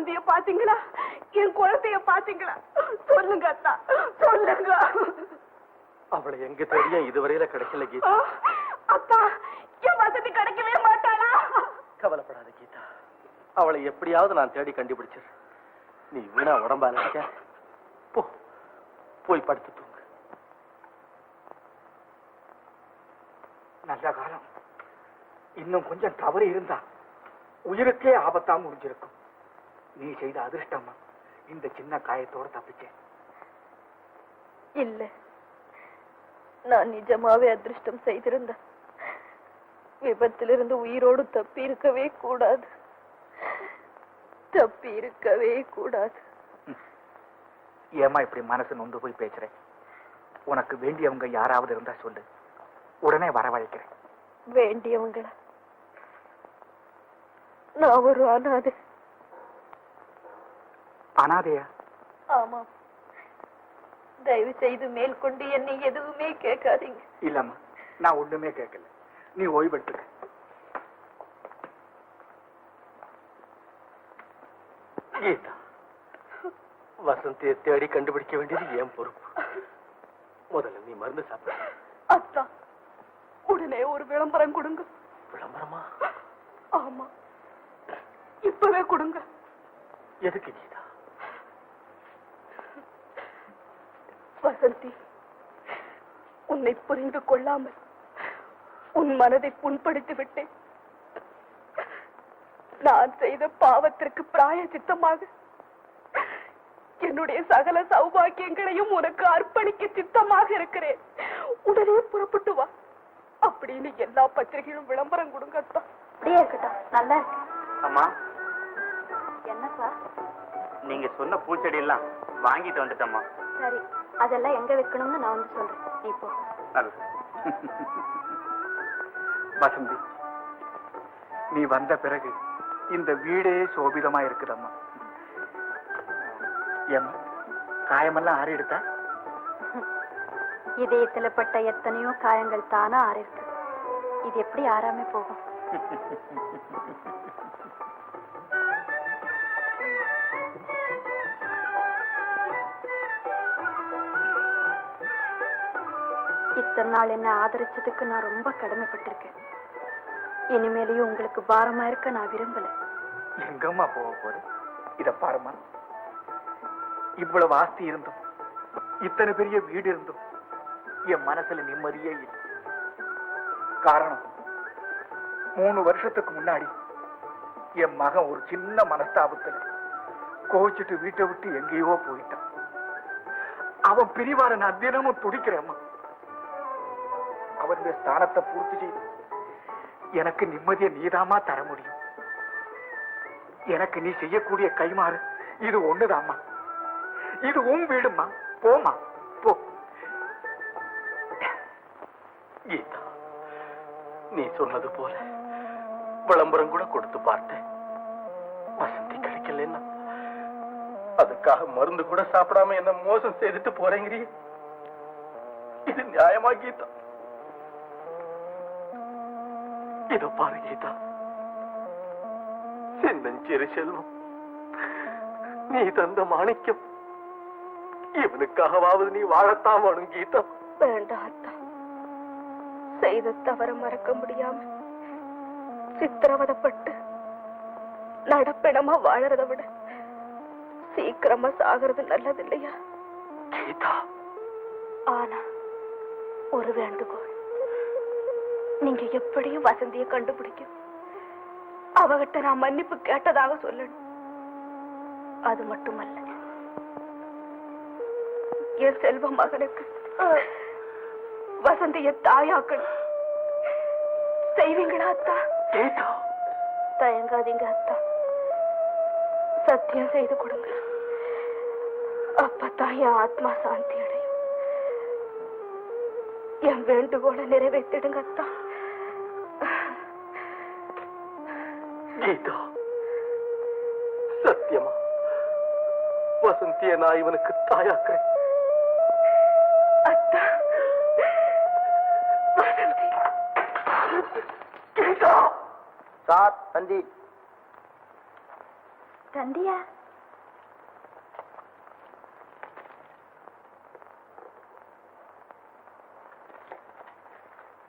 வசந்திய பாத்தீங்களா? என் குழந்தைய பாத்தீங்களா? சொல்லுங்க அத்தா, சொல்லுங்க. அவளை எங்க தேடியும் இதுவரையில கிடைக்கல கீதா. அத்தா, என் வசதி கிடைக்கவே மாட்டாளா? கவலைப்படாத கீதா, அவளை எப்படியாவது நான் தேடி கண்டுபிடிச்சிரு. நீ வீணா உடம்பால போ, போய் படுத்து தூங்கு. நல்ல காலம். இன்னும் கொஞ்சம் தவறு இருந்தா உயிருக்கே ஆபத்தா முடிஞ்சிருக்கும். நீ செய்த அதிர்ஷ்டமா இந்த சின்ன காயத்தோட தப்பிச்சேன். இல்ல, நான் நிஜமாவே அதிர்ஷ்டம் செய்திருந்த விபத்திலிருந்து உயிரோடு தப்பி இருக்கவே கூடாது. தப்பி இருக்கவே கூடாது. ஏமா இப்படி மனசு நொந்து போய் பேசுறேன்? உனக்கு வேண்டியவங்க யாராவது இருந்தா சொல்லு, உடனே வரவழைக்கிறேன். வேண்டியவங்கள? நான் ஒரு அனாதை. அனாதையா? ஆமா. தயவு செய்து மேற்கொண்டு என்னை எதுவுமே கேட்காதீங்க. இல்லம்மா, நான் ஒண்ணுமே கேட்கல. நீ ஓய்வெடுத்துக்க. கீதா, வசந்தியை தேடி கண்டுபிடிக்க வேண்டியது என் பொறுப்பு. முதல்ல நீ மருந்து சாப்பிட. அத்தா, உடனே ஒரு விளம்பரம் கொடுங்க. விளம்பரமா? ஆமா, இப்பவே கொடுங்க. எதுக்கு கீதா? வசந்தி, உன்னை புரிந்து கொள்ளாமல் உன் மனதை புண்படுத்தி விட்டேன். நான் செய்த பாவத்திற்கு பிராயச்சித்தமாக என்னுடைய சகல சௌபாக்கியங்களையும் உனக்கு அர்ப்பணிக்க சித்தமாக இருக்கிறேன். உடனே புறப்பட்டு வா அப்படின்னு எல்லா பத்திரிகையும் விளம்பரம் கொடுங்க. அப்படியே இருக்கட்டும், நல்லா இருக்கு. அம்மா, என்னப்பா? நீங்க சொன்ன பூச்செடி எல்லாம் வாங்கிட்டு வந்துட்டம்மா. சரி, அதெல்லாம் எங்க வைக்கணும்னு நான் வந்து சொல்றேன். நீ போ. வசந்தி, நீ வந்த பிறகு இந்த வீடே சோபிதமா இருக்குதம்மா. ஏம்மா, காயமெல்லாம் ஆறி எடுத்தா? இதயத்துல பட்ட எத்தனையோ காயங்கள் தானா ஆறிருக்கு. இது எப்படி ஆறாம போகும்? இத்தனை நாள் என்ன ஆதரிச்சதுக்கு நான் ரொம்ப கடமைப்பட்டிருக்கேன். இனிமேலையும் உங்களுக்கு பாரமா இருக்க நான் விரும்பல. எங்கம்மா போக போற? இத பாருமா, இவ்வளவு ஆஸ்தி இருந்தும், இத்தனை பெரிய வீடு இருந்தும் என் மனசுல நிம்மதியே இல்லை. காரணம், 3 வருஷத்துக்கு முன்னாடி என் மகன் ஒரு சின்ன மனஸ்தாபத்துல கோவிச்சுட்டு வீட்டை விட்டு எங்கேயோ போயிட்டான். அவன் பிரிவார நான் தினமும் துடிக்கிறேம்மா. அவனுடைய ஸ்தானத்தை பூர்த்தி செய்து எனக்கு நிம்மதியை நீதாமா தர முடியும். எனக்கு நீ செய்யக்கூடிய கைமாறு இது ஒண்ணுதாம்மா. இது உன் வீடுமா. போமா, போ. கீதா, நீ சொன்னது போல விளம்பரம் கூட கொடுத்து பார்த்தேன். வசந்தி கிடைக்கலன்னா அதுக்காக மருந்து கூட சாப்பிடாம என்ன மோசம் செய்துட்டு போறேங்கிறீ? இது நியாயமா கீதா? இதோ பாரு கீதா, சின்னஞ்சிறு செல்வம், நீ தந்த மாணிக்கம், இவனுக்காகவாவது நீ வாழத்தான் வேணும் கீதா. வேண்டாம் அத்தா, செய்த தவற மறக்க முடியாம சித்திரவதப்பட்டு நடப்பிடமா வாழறத விட சீக்கிரமா சாகிறது நல்லது இல்லையா கீதா? ஆனா ஒரு வேண்டுகோள், நீங்க எப்படியும் வசந்தியை கண்டுபிடிக்கும் அவகிட்ட நான் மன்னிப்பு கேட்டதாக சொல்லணும். அது மட்டுமல்ல, என் செல்வ மகனுக்கு வசந்திய தாயாக்கணும். செய்வீங்களா அத்தா? தயங்காதீங்க அத்தா, சத்தியம் செய்து கொடுங்க. அப்பத்தான் என் ஆத்மா சாந்தி அடையும். என் வேண்டுகோளை நிறைவேற்றிடுங்க அத்தா. கீதா, சத்தியமா வசந்திய நான் இவனுக்கு தாயாக்குறேன். அத்தா, வசந்தி. கீதா. சார், தந்தி. தந்தியா?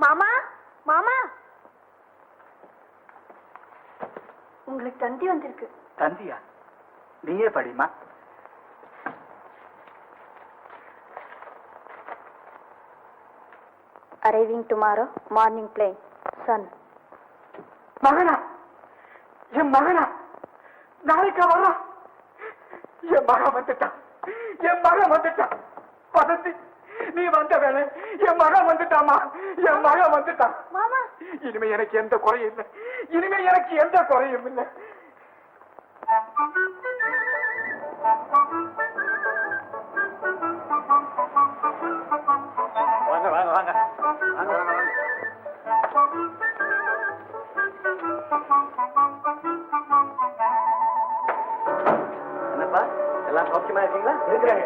மாமா, மாமா, உங்களுக்கு தந்தி வந்திருக்கு. தந்தியா? நீயே படிமா. Arriving tomorrow, morning plane. Son. மகனா? என் மகனா? நாளைக்கா வர்றான்? என் மகன் வந்துட்டான், என் மகன் வந்துட்டான். வசந்தி, நீ வந்த வேலை என் மகன் வந்துட்டாமா, என் மகன் வந்துட்டான். மாமா, இனிமே எனக்கு எந்த குறையும் இல்லை, இனிமே எனக்கு எந்த குறையும் இல்லை. வாங்க வாங்க வாங்க வாங்க வாங்க வாங்க. என்னப்பா எல்லாம் சௌக்கியமா இருக்கீங்களா? இருக்கிறாங்க.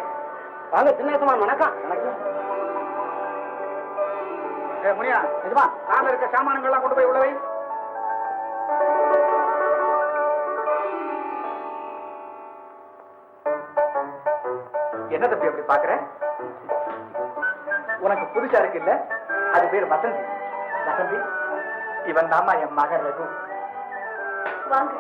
வாங்க சின்னேசமா, வணக்கம். முனியா, நிஜமா கார்ல இருக்க சாமானங்கள்லாம் கொண்டு போய் உள்ளவை. என்ன தம்பி அப்படி பாக்குற? உனக்கு புதுசா இருக்கு இல்ல? அது பேர் வசந்தி. வசந்தி, இவன் தாமா என் மகன் ரகு. வாங்க.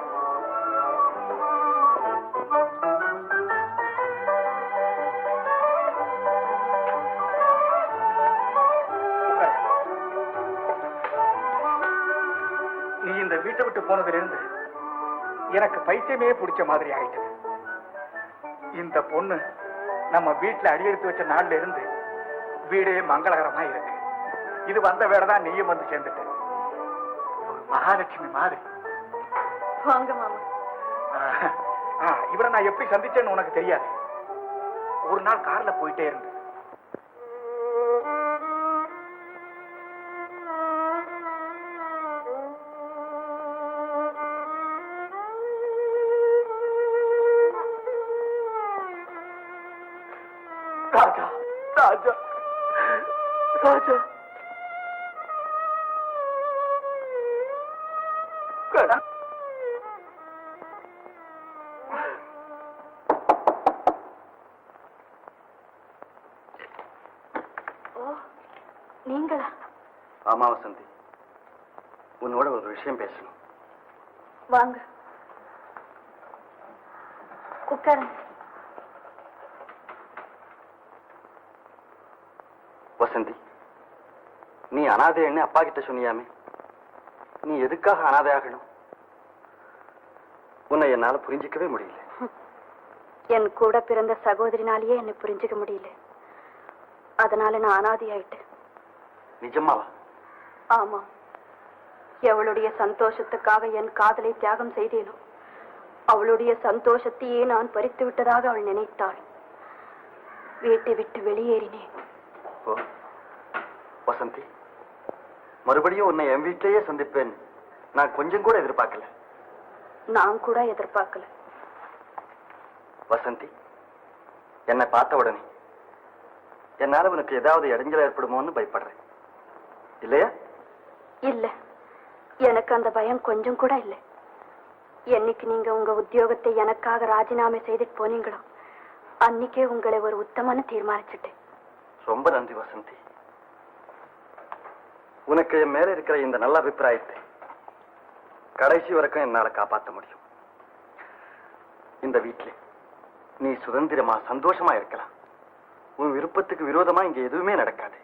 நீ இந்த வீட்டை விட்டு போனதுல இருந்து எனக்கு பைத்தியமே பிடிச்ச மாதிரி ஆயிட்டது. இந்த பொண்ணு நம்ம வீட்டுல அடியெடுத்து வச்ச நாள்ல இருந்து வீடே மங்களகரமா இருக்கு. இது வந்த வேலைதான் நீயும் வந்து சேர்ந்துட்ட. ஒரு மகாலட்சுமி மாதிரி. வாங்க மாமா. இவரை நான் எப்படி சந்திச்சேன்னு உனக்கு தெரியாது. ஒரு நாள் கார்ல போயிட்டே இருந்து ராஜா ராஜா ராஜா ஓ, நீங்களா? ஆமா வசந்தி, உன்னோட ஒரு விஷயம் பேசணும். வாங்க, உட்காருங்க. வசந்தி, நீ அனாதைன்னு அப்பா கிட்ட சொன்னியாமே, நீ எதுக்காக அனாதை ஆகணும்? உன்னை என்னால புரிஞ்சிக்கவே முடியல. என் கூட பிறந்த சகோதரினாலேயே என்னை புரிஞ்சுக்க முடியல. அதனால நான் அனாதை ஆயிட்டேன். நிஜமாவா? ஆமா, எவளுடைய சந்தோஷத்துக்காக என் காதலை தியாகம் செய்தேனோ அவளுடைய சந்தோஷத்தையே நான் பறித்து விட்டதாக அவள் நினைத்தாள். வீட்டை விட்டு வெளியேறினேன். ஓ வசந்தி, மறுபடியும் உன்னை என் வீட்டிலேயே சந்திப்பேன் நான் கொஞ்சம் கூட எதிர்பார்க்கல. நான் கூட எதிர்பார்க்கல. வசந்தி, என்னை பார்த்த உடனே என்னால உனக்கு ஏதாவது இடைஞ்சல் ஏற்படுமோன்னு பயப்படுறேன், இல்லையா? இல்ல, எனக்கு அந்த பயம் கொஞ்சம் கூட இல்லை. என்னைக்கு நீங்க உங்க உத்தியோகத்தை எனக்காக ராஜினாமா செய்துட்டு போனீங்களோ அன்னைக்கே உங்களை ஒரு உத்தமன்னு தீர்மானிச்சுட்டேன். ரொம்ப நன்றி வசந்தி. உனக்கு என் மேல இருக்கிற இந்த நல்ல அபிப்பிராயத்தை கடைசி வரைக்கும் என்னால காப்பாற்ற முடியும். இந்த வீட்டில் நீ சுதந்திரமா சந்தோஷமா இருக்கலாம். உன் விருப்பத்துக்கு விரோதமா இங்க எதுவுமே நடக்காது.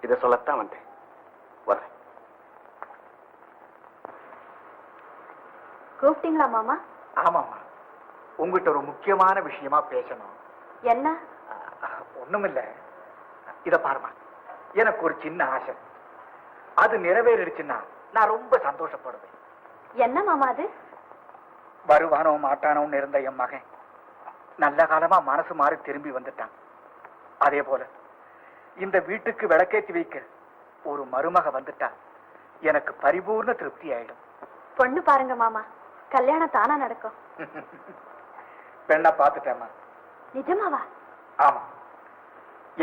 இதை சொல்லத்தான் வந்தேன். வர்றேன். கூப்பிட்டீங்களா மாமா? ஆமாமா, உங்ககிட்ட ஒரு முக்கியமான விஷயமா பேசணும். என்ன? ஒண்ணுமில்ல, இத பாருமா, எனக்கு ஒரு சின்ன ஆசை. அது நிறைவேறிடுச்சுன்னா நான் ரொம்ப சந்தோஷப்படுவேன். என்ன மாமா அது? வருவானோ மாட்டானோன்னு இருந்த என் மகன் நல்ல காலமா மனசு மாறி திரும்பி வந்துட்டான். அதே போல இந்த வீட்டுக்கு விளக்கேற்றி வைக்க ஒரு மருமக வந்துட்டா எனக்கு பரிபூர்ண திருப்தி ஆயிடும். பொண்ணு பாருங்க மாமா, கல்யாணம் தானா நடக்கும். பெண்ணை பார்த்துட்டேம்மா. நிஜமாவா? ஆமா,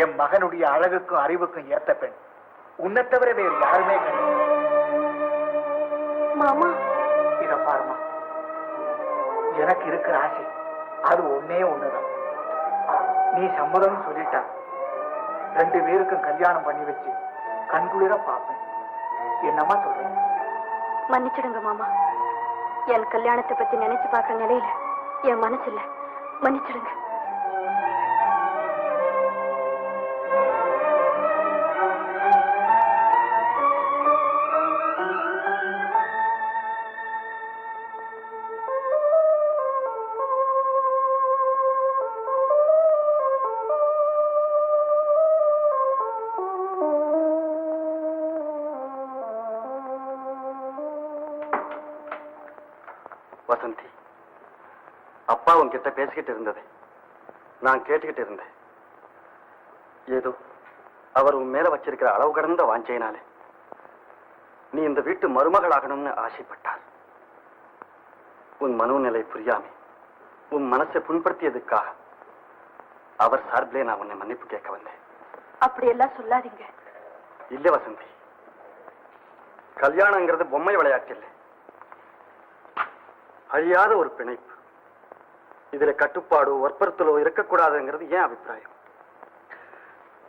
என் மகனுடைய அழகுக்கும் அறிவுக்கும் ஏத்த பெண் உன்னை தவிர வேறு யாருமே கிடையாது. மாமா, இத பாருமா, எனக்கு இருக்கிற ஆசை அது ஒன்னே ஒண்ணுதான். நீ சம்மதம் சொல்லிட்டா 2 பேருக்கும் கல்யாணம் பண்ணி வச்சு கண்குளிர பார்ப்பேன். என்னம்மா சொல்றேன்? மன்னிச்சிடுங்க மாமா. என் கல்யாணத்தை பத்தி நினைச்சு பார்க்கிற நிலையில என் மனசு இல்ல. மன்னிச்சிடுங்க. வசந்தி, அப்பா உன்கிட்ட பேசிக்கிட்டு இருந்ததை நான் கேட்டுக்கிட்டு இருந்தேன். ஏதோ அவர் உன் மேல வச்சிருக்கிற அளவு கடந்த வாஞ்சையினாலே நீ இந்த வீட்டு மருமகளாகணும்னு ஆசைப்பட்டார். உன் மனோநிலை புரியாமே உன் மனசை புண்படுத்தியதுக்காக அவர் சார்பிலே நான் உன்னை மன்னிப்பு கேட்க வந்தேன். அப்படியெல்லாம் சொல்லாதீங்க. இல்ல வசந்தி, கல்யாணங்கிறது பொம்மை விளையாட்டு இல்லை, அழியாத ஒரு பிணைப்பு. இதுல கட்டுப்பாடோ வற்புறுத்தலோ இருக்கக்கூடாதுங்கிறது ஏன் அபிப்பிராயம்?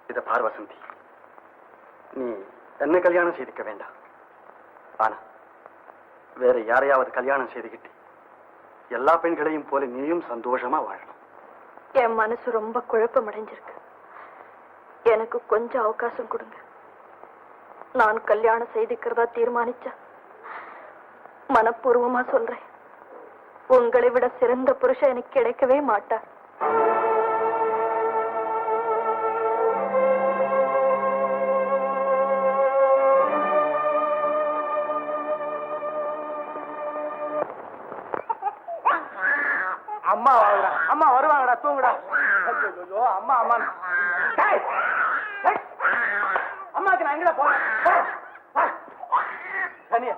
இத பார் வசந்தி, நீ என்ன கல்யாணம் செய்துக்க வேண்டாம். ஆனா வேற யாரையாவது கல்யாணம் செய்துக்கிட்டு எல்லா பெண்களையும் போல நீயும் சந்தோஷமா வாழணும். என் மனசு ரொம்ப குழப்பம் அடைஞ்சிருக்கு. எனக்கு கொஞ்சம் அவகாசம் கொடுங்க. நான் கல்யாணம் செய்துக்கிறதா தீர்மானிச்சா மனப்பூர்வமா சொல்றேன், உங்களை விட சிறந்த புருஷன் எனக்கு கிடைக்கவே மாட்டார். அம்மா வாங்கடா, அம்மா வருவாங்கடா, தூங்குடா. ஐயோ அம்மா அம்மா, அம்மாக்கு நான் எங்கடா போறேன்? தனியா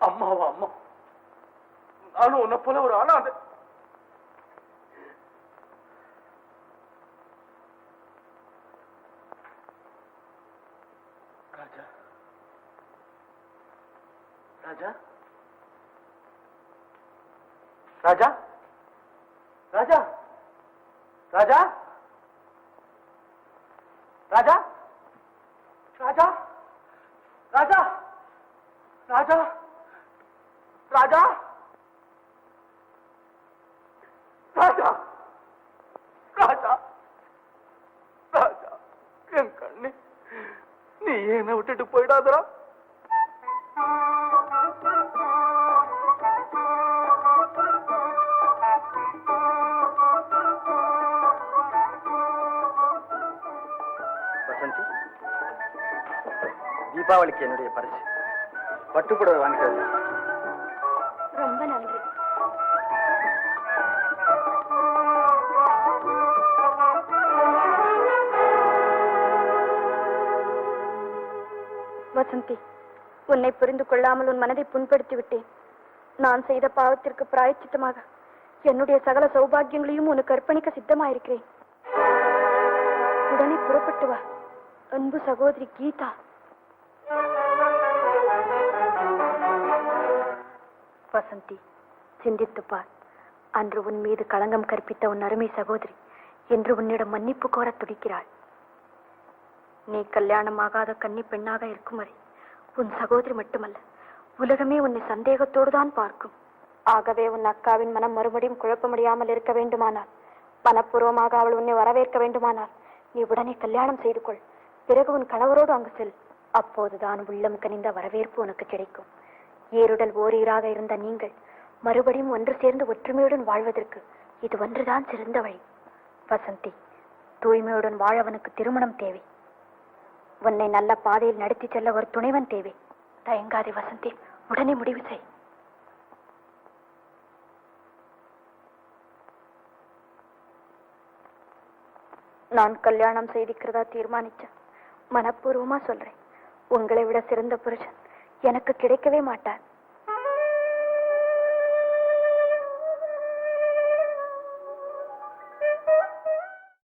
அம்மாவா? அம்மா நானும் உன்னை போல ஒரு ஆனா அது ராஜா ராஜா ராஜா ராஜா ராஜா ராஜா ராஜா ராஜா ராஜா ராஜா ராஜா ராஜா ராஜா என் கண்ணு, நீ என்ன விட்டுட்டு போயிடாதரா. வசந்தி, தீபாவளிக்கு என்னுடைய பரிசு பட்டுப்புடவை வாங்கிட்டு. ரொம்ப நன்றி. வசந்தி, உன்னை புரிந்து கொள்ளாமல் உன் மனதை புண்படுத்தி விட்டேன். நான் செய்த பாவத்திற்கு பிராயச்சித்தமாக என்னுடைய சகல சௌபாகியங்களையும் உனக்கு அர்ப்பணிக்க சித்தமாயிருக்கிறேன். உடனே புறப்பட்டு வா. அன்பு சகோதரி கீதா. வசந்தி, சிந்தித்துப் பார். அன்று உன் மீது களங்கம் கற்பித்த உன் அருமை சகோதரி என்று உன்னிடம் மன்னிப்பு கோர துடிக்கிறாள். நீ கல்யாணமாகாத கன்னி பெண்ணாக இருக்கும் வரை உன் சகோதரி மட்டுமல்ல, உலகமே உன்னை சந்தேகத்தோடு தான் பார்க்கும். ஆகவே உன் அக்காவின் மனம் மறுபடியும் குழப்பமடையாமல் இருக்க வேண்டுமானால், மனப்பூர்வமாக அவள் உன்னை வரவேற்க வேண்டுமானால், நீ உடனே கல்யாணம் செய்து கொள். பிறகு உன் கணவரோடு அங்கு செல். அப்போதுதான் உள்ளம் கனிந்த வரவேற்பு உனக்கு கிடைக்கும். ஏறுடல் ஓரீராக இருந்த நீங்கள் மறுபடியும் ஒன்று சேர்ந்து ஒற்றுமையுடன் வாழ்வதற்கு இது ஒன்றுதான் சிறந்த வழி. வசந்தி, தூய்மையுடன் வாழவனுக்கு திருமணம் தேவை. உன்னை நல்ல பாதையில் நடத்தி செல்ல ஒரு துணைவன் தேவை. தயங்காதே வசந்தி, உடனே முடிவு செய். நான் கல்யாணம் செய்திக்கிறதா தீர்மானிச்சேன். மனப்பூர்வமா சொல்றேன், உங்களை விட சிறந்த புருஷன் எனக்கு கிடைக்கவே மாட்டார்.